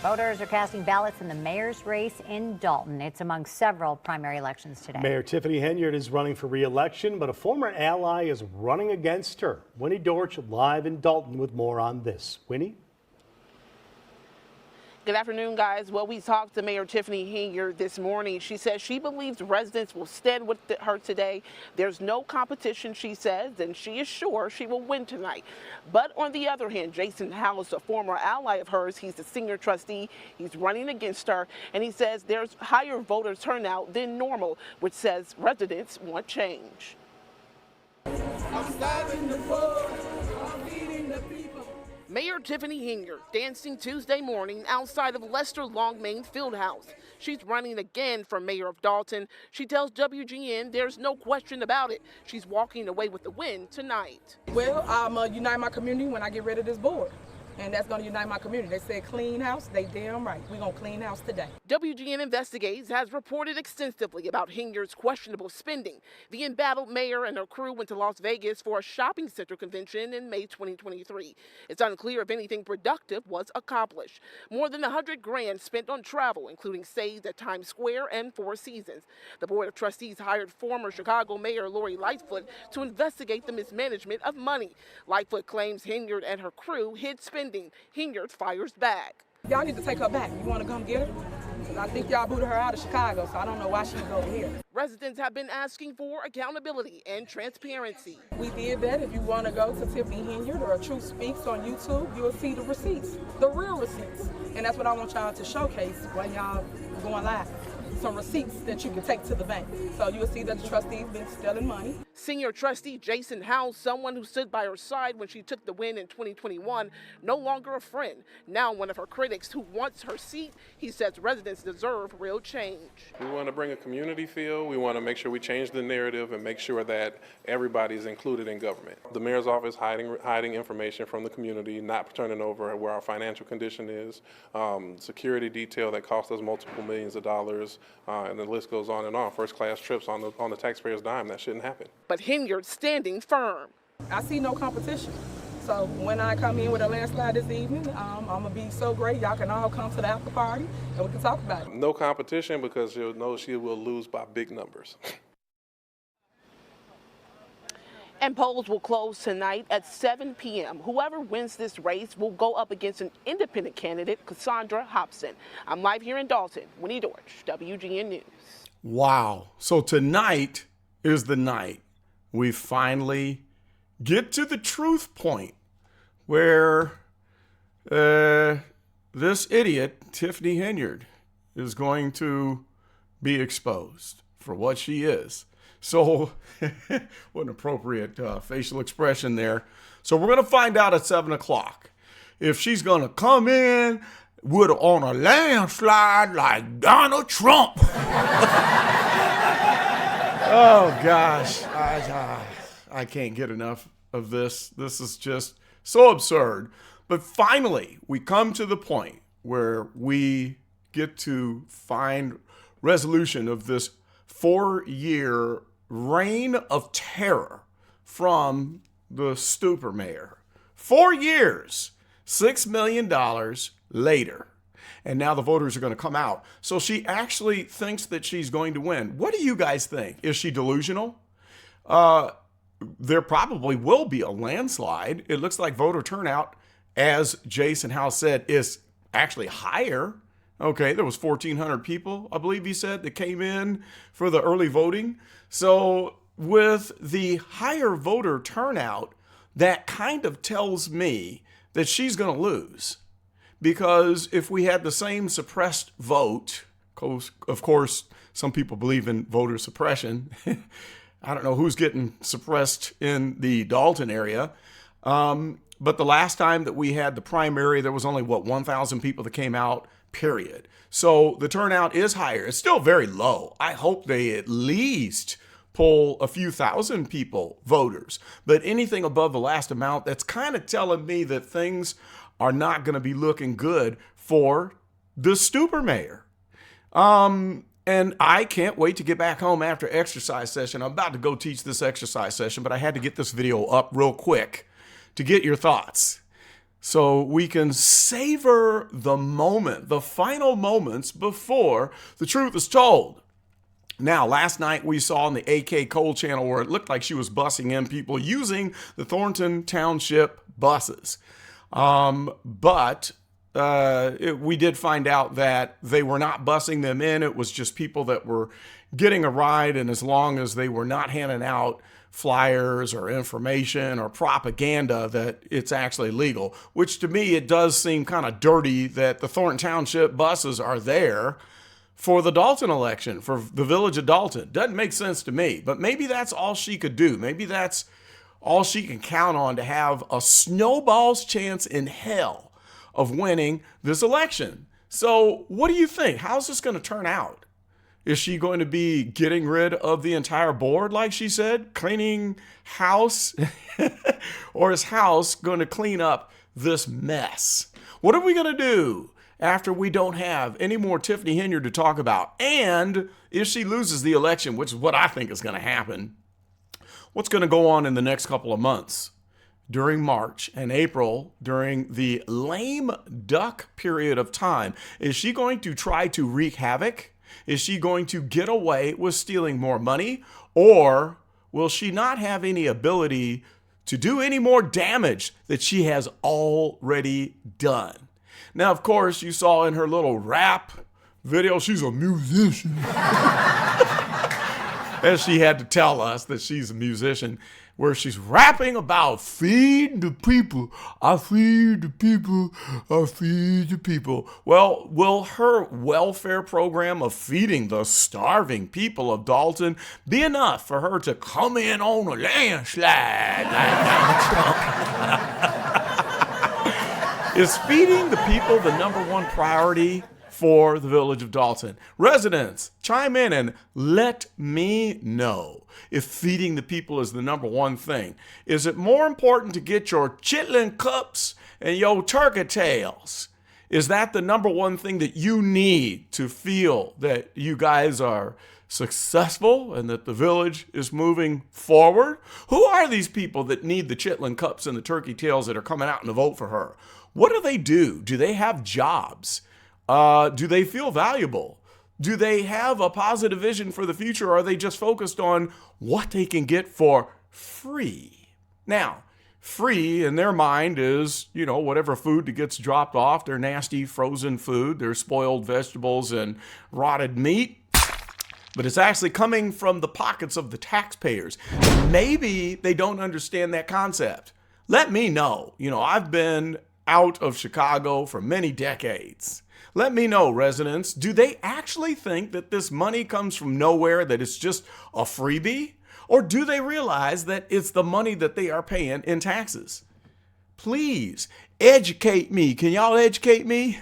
Voters are casting ballots in the mayor's race in Dalton. It's among several primary elections today. Mayor Tiffany Henyard is running for re-election, but a former ally is running against her. Winnie Dorch live in Dalton with more on this. Winnie? Good afternoon, guys. Well, we talked to Mayor Tiffany Henyard this morning. She says she believes residents will stand with her today. There's no competition, she says, and she is sure she will win tonight. But on the other hand, Jason House, a former ally of hers, he's the senior trustee. He's running against her, and he says there's higher voter turnout than normal, which says residents want change. I'm stopping the floor. I'm feeding the people. Mayor Tiffany Henyard dancing Tuesday morning outside of Lester Longmain Fieldhouse. She's running again for mayor of Dalton. She tells WGN there's no question about it. She's walking away with the win tonight. Well, I'm going to unite my community when I get rid of this board. And that's going to unite my community. They said clean house. They damn right. We're going to clean house today. WGN Investigates has reported extensively about Henyard's questionable spending. The embattled mayor and her crew went to Las Vegas for a shopping center convention in May 2023. It's unclear if anything productive was accomplished. More than $100 grand spent on travel, including stays at Times Square and Four Seasons. The Board of Trustees hired former Chicago Mayor Lori Lightfoot to investigate the mismanagement of money. Lightfoot claims Henyard and her crew hid spending. Henyard fires back. Y'all need to take her back. You want to come get her? Because I think y'all booted her out of Chicago, so I don't know why she's over here. Residents have been asking for accountability and transparency. We did that. If you want to go to Tiffany Henyard or Truth Speaks on YouTube, you'll see the receipts, the real receipts. And that's what I want y'all to showcase when y'all going live. Some receipts that you can take to the bank. So you'll see that the trustee's been stealing money. Senior trustee Jason House, someone who stood by her side when she took the win in 2021, no longer a friend. Now one of her critics who wants her seat. He says residents deserve real change. We want to bring a community feel. We want to make sure we change the narrative and make sure that everybody's included in government. The mayor's office hiding information from the community, not turning over where our financial condition is, security detail that cost us multiple millions of dollars. And the list goes on and on. First-class trips on the taxpayer's dime. That shouldn't happen. But Henyard standing firm. I see no competition. So when I come in with a landslide this evening, I'm going to be so great. Y'all can all come to the after party and we can talk about it. No competition because she'll know she will lose by big numbers. And polls will close tonight at 7 p.m. Whoever wins this race will go up against an independent candidate, Cassandra Hobson. I'm live here in Dalton. Winnie Dorch, WGN News. Wow. So tonight is the night we finally get to the truth point where this idiot, Tiffany Henyard, is going to be exposed for what she is. So what an appropriate facial expression there. So we're going to find out at 7 o'clock if she's going to come in on a landslide like Donald Trump. Oh, gosh. I can't get enough of this. This is just so absurd. But finally, we come to the point where we get to find resolution of this 4-year reign of terror from the stupor mayor. 4 years, $6 million later. And now the voters are going to come out. So she actually thinks that she's going to win. What do you guys think? Is she delusional? There probably will be a landslide. It looks like voter turnout, as Jason House said, is actually higher. Okay, there was 1,400 people, I believe he said, that came in for the early voting. So with the higher voter turnout, that kind of tells me that she's going to lose. Because if we had the same suppressed vote, of course, some people believe in voter suppression. I don't know who's getting suppressed in the Dalton area. But the last time that we had the primary, there was only, 1,000 people that came out, period. So the turnout is higher. It's still very low. I hope they at least poll a few thousand people, voters. But anything above the last amount, that's kind of telling me that things are not going to be looking good for the stupor mayor. And I can't wait to get back home after exercise session. I'm about to go teach this exercise session, but I had to get this video up real quick to get your thoughts. so we can savor the moment, the final moments before the truth is told. Now, last night we saw on the AK Cole channel where it looked like she was busing in people using the Thornton Township buses. But we did find out that they were not busing them in. It was just people that were getting a ride, and as long as they were not handing out flyers or information or propaganda, that it's actually legal, which to me, it does seem kind of dirty that the Thornton Township buses are there for the Dalton election, for the village of Dalton. Doesn't make sense to me, but maybe that's all she could do. Maybe that's all she can count on to have a snowball's chance in hell of winning this election. So what do you think? How's this going to turn out? Is she going to be getting rid of the entire board, like she said, cleaning house? Or is House going to clean up this mess? What are we going to do after we don't have any more Tiffany Henyard to talk about? And if she loses the election, which is what I think is going to happen, what's going to go on in the next couple of months? During March and April, during the lame duck period of time, is she going to try to wreak havoc? Is she going to get away with stealing more money? Or will she not have any ability to do any more damage that she has already done? Now, of course, you saw in her little rap video, she's a musician. As she had to tell us that she's a musician, where she's rapping about feed the people. I feed the people. I feed the people. Well, will her welfare program of feeding the starving people of Dalton be enough for her to come in on a landslide like Donald Trump? Is feeding the people the number one priority for the village of Dalton? Residents, chime in and let me know if feeding the people is the number one thing. Is it more important to get your chitlin cups and your turkey tails? Is that the number one thing that you need to feel that you guys are successful and that the village is moving forward? Who are these people that need the chitlin cups and the turkey tails that are coming out to vote for her? What do they do? Do they have jobs? Do they feel valuable? Do they have a positive vision for the future? Or are they just focused on what they can get for free? Now, free in their mind is, whatever food that gets dropped off, their nasty frozen food, their spoiled vegetables and rotted meat. But it's actually coming from the pockets of the taxpayers. Maybe they don't understand that concept. Let me know. I've been out of Chicago for many decades. Let me know, residents, do they actually think that this money comes from nowhere, that it's just a freebie? Or do they realize that it's the money that they are paying in taxes? Please educate me. Can y'all educate me?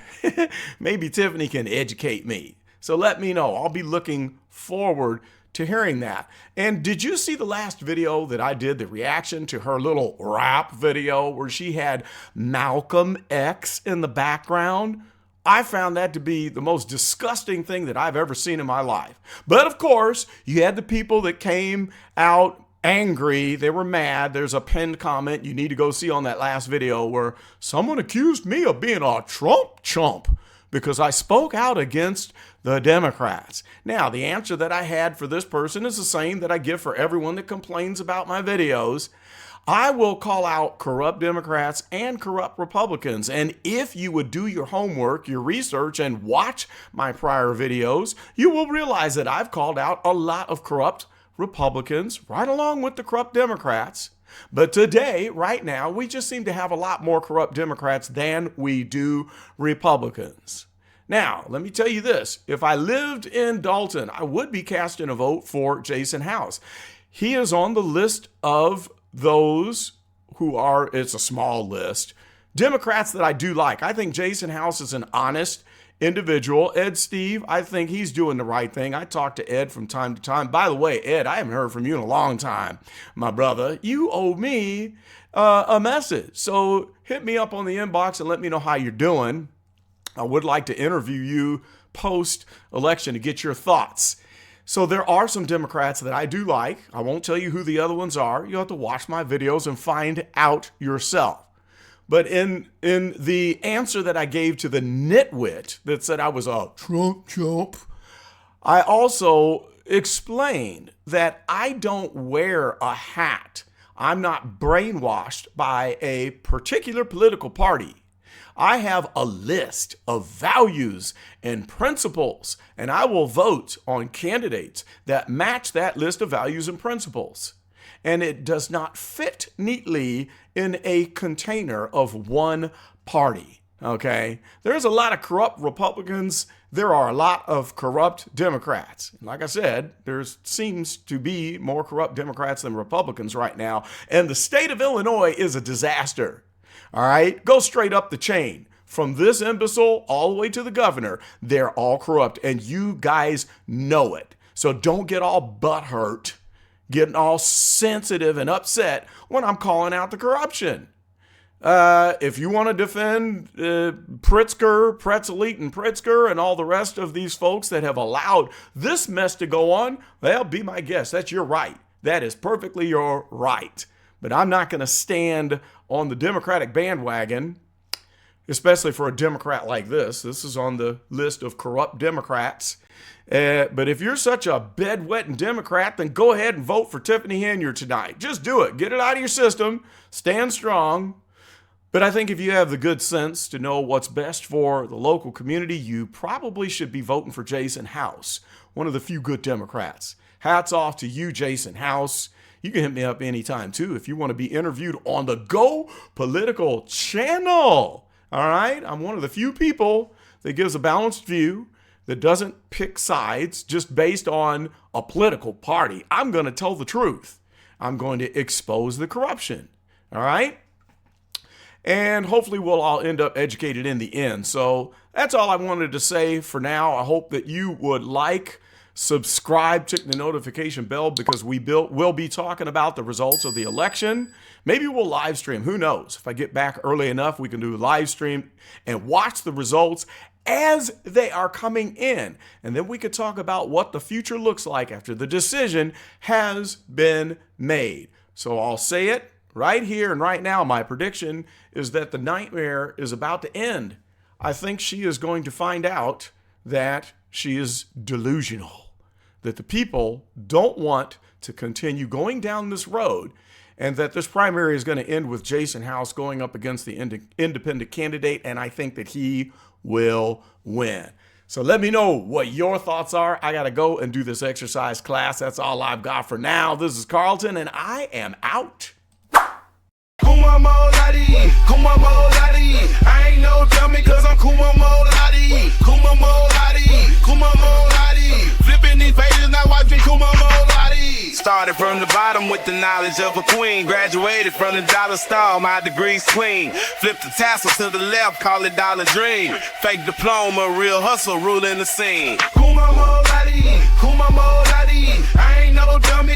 Maybe Tiffany can educate me. So let me know. I'll be looking forward to hearing that. And did you see the last video that I did, the reaction to her little rap video where she had Malcolm X in the background? I found that to be the most disgusting thing that I've ever seen in my life. But of course, you had the people that came out angry. They were mad. There's a pinned comment you need to go see on that last video where someone accused me of being a Trump chump because I spoke out against the Democrats. Now, the answer that I had for this person is the same that I give for everyone that complains about my videos. I will call out corrupt Democrats and corrupt Republicans. And if you would do your homework, your research, and watch my prior videos, you will realize that I've called out a lot of corrupt Republicans right along with the corrupt Democrats. But today, right now, we just seem to have a lot more corrupt Democrats than we do Republicans. Now, let me tell you this. If I lived in Dalton, I would be casting a vote for Jason House. He is on the list of those who are, it's a small list, Democrats that I do like. I think Jason House is an honest individual. Ed Steve, I think he's doing the right thing. I talk to Ed from time to time. By the way, Ed, I haven't heard from you in a long time. My brother, you owe me a message. So hit me up on the inbox and let me know how you're doing. I would like to interview you post-election to get your thoughts. So there are some Democrats that I do like. I won't tell you who the other ones are. You'll have to watch my videos and find out yourself. But in the answer that I gave to the nitwit that said I was a Trump chump, I also explained that I don't wear a hat. I'm not brainwashed by a particular political party. I have a list of values and principles, and I will vote on candidates that match that list of values and principles. And it does not fit neatly in a container of one party, okay? There's a lot of corrupt Republicans. There are a lot of corrupt Democrats. Like I said, there seems to be more corrupt Democrats than Republicans right now. And the state of Illinois is a disaster, all right? Go straight up the chain. From this imbecile all the way to the governor, they're all corrupt. And you guys know it. So don't get all butthurt, getting all sensitive and upset when I'm calling out the corruption. If you want to defend Pritzker, Pretzelite, and Pritzker and all the rest of these folks that have allowed this mess to go on, well, be my guest. That's your right. That is perfectly your right. But I'm not going to stand on the Democratic bandwagon, especially for a Democrat like this. This is on the list of corrupt Democrats. But if you're such a bedwetting Democrat, then go ahead and vote for Tiffany Henyard tonight. Just do it. Get it out of your system. Stand strong. But I think if you have the good sense to know what's best for the local community, you probably should be voting for Jason House, one of the few good Democrats. Hats off to you, Jason House. You can hit me up anytime, too, if you want to be interviewed on the Go Political channel. All right? I'm one of the few people that gives a balanced view, that doesn't pick sides just based on a political party. I'm going to tell the truth. I'm going to expose the corruption. All right? And hopefully we'll all end up educated in the end. So that's all I wanted to say for now. I hope that you would like, subscribe, check the notification bell, because we'll be talking about the results of the election. Maybe we'll live stream. Who knows? If I get back early enough, we can do a live stream and watch the results as they are coming in. And then we could talk about what the future looks like after the decision has been made. So I'll say it right here and right now. My prediction is that the nightmare is about to end. I think she is going to find out that she is delusional, that the people don't want to continue going down this road, and that this primary is going to end with Jason House going up against the independent candidate, and I think that he will win. So let me know what your thoughts are. I got to go and do this exercise class. That's all I've got for now. This is Carlton, and I am out. I ain't no dummy, cause I'm flipping these pages, now watching started from the bottom with the knowledge of a queen. Graduated from the dollar store, my degree's clean. Flip the tassel to the left, call it Dollar Dream. Fake diploma, real hustle, ruling the scene. I ain't no dummy.